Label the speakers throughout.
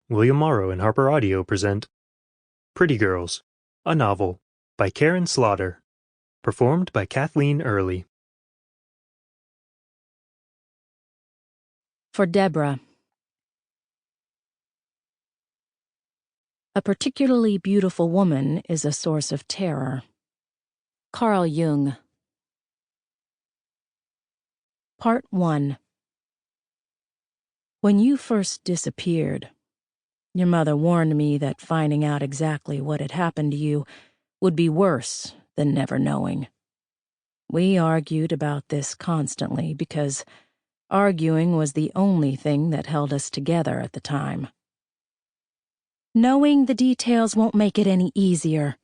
Speaker 1: William Morrow and Harper Audio present Pretty Girls, a novel by Karin Slaughter, performed by Kathleen Early.
Speaker 2: For Deborah. A particularly beautiful woman is a source of terror. Carl Jung. Part 1. When you first disappeared, your mother warned me that finding out exactly what had happened to you would be worse than never knowing. We argued about this constantly because arguing was the only thing that held us together at the time. Knowing the details won't make it any easier,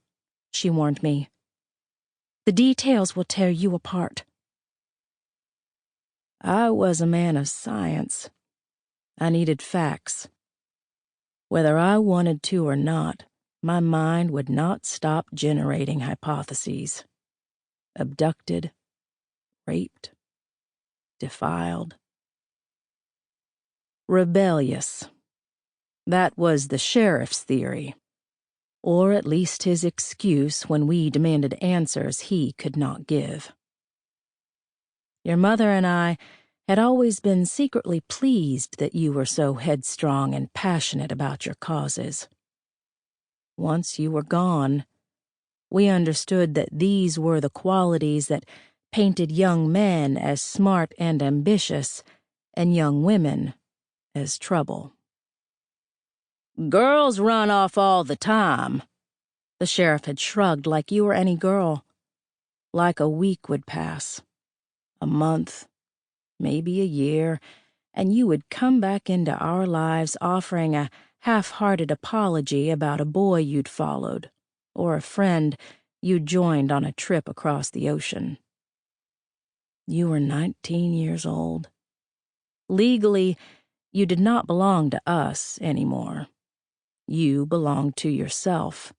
Speaker 2: she warned me. The details will tear you apart. I was a man of science. I needed facts. Whether I wanted to or not, my mind would not stop generating hypotheses. Abducted, raped, defiled. Rebellious. That was the sheriff's theory, or at least his excuse when we demanded answers he could not give. Your mother and I had always been secretly pleased that you were so headstrong and passionate about your causes. Once you were gone, we understood that these were the qualities that painted young men as smart and ambitious, and young women as trouble. Girls run off all the time. The sheriff had shrugged like you were any girl. Like a week would pass, a month, maybe a year, and you would come back into our lives offering a half-hearted apology about a boy you'd followed, or a friend you'd joined on a trip across the ocean. You were 19 years old. Legally, you did not belong to us anymore. You belonged to yourself.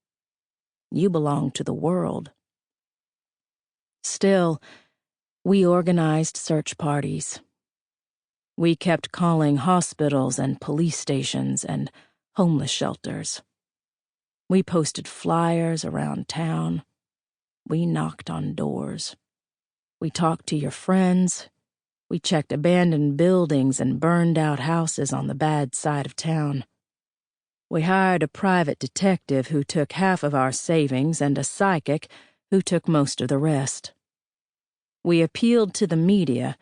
Speaker 2: You belonged to the world. Still, we organized search parties. We kept calling hospitals and police stations and homeless shelters. We posted flyers around town. We knocked on doors. We talked to your friends. We checked abandoned buildings and burned out houses on the bad side of town. We hired a private detective who took half of our savings and a psychic who took most of the rest. We appealed to the media,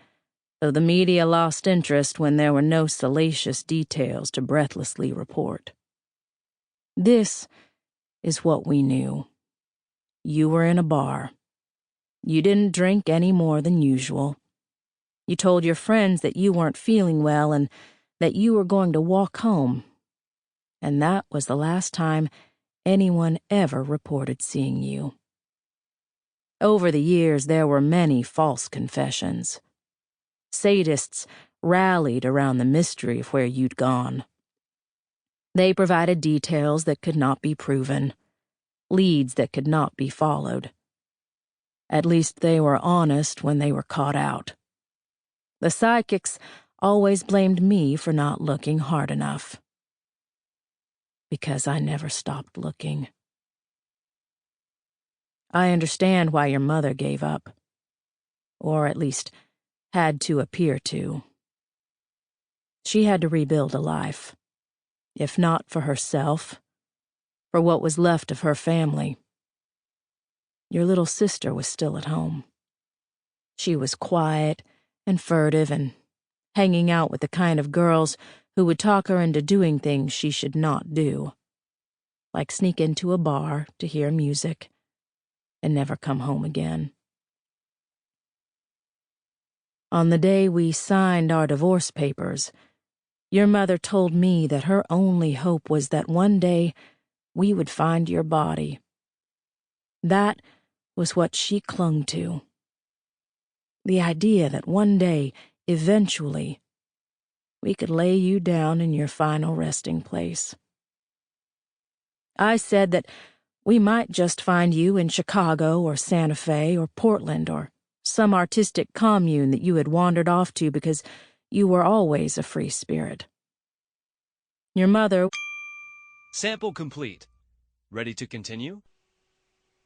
Speaker 2: though the media lost interest when there were no salacious details to breathlessly report. This is what we knew. You were in a bar. You didn't drink any more than usual. You told your friends that you weren't feeling well and that you were going to walk home. And that was the last time anyone ever reported seeing you. Over the years, there were many false confessions. Sadists rallied around the mystery of where you'd gone. They provided details that could not be proven, leads that could not be followed. At least they were honest when they were caught out. The psychics always blamed me for not looking hard enough. Because I never stopped looking. I understand why your mother gave up. Or at least had to appear to. She had to rebuild a life. If not for herself, for what was left of her family. Your little sister was still at home. She was quiet and furtive and hanging out with the kind of girls who would talk her into doing things she should not do, like sneak into a bar to hear music and never come home again. On the day we signed our divorce papers, your mother told me that her only hope was that one day we would find your body. That was what she clung to. The idea that one day, eventually, we could lay you down in your final resting place. I said that we might just find you in Chicago or Santa Fe or Portland or some artistic commune that you had wandered off to because you were always a free spirit. Your mother
Speaker 3: Sample complete. Ready to continue?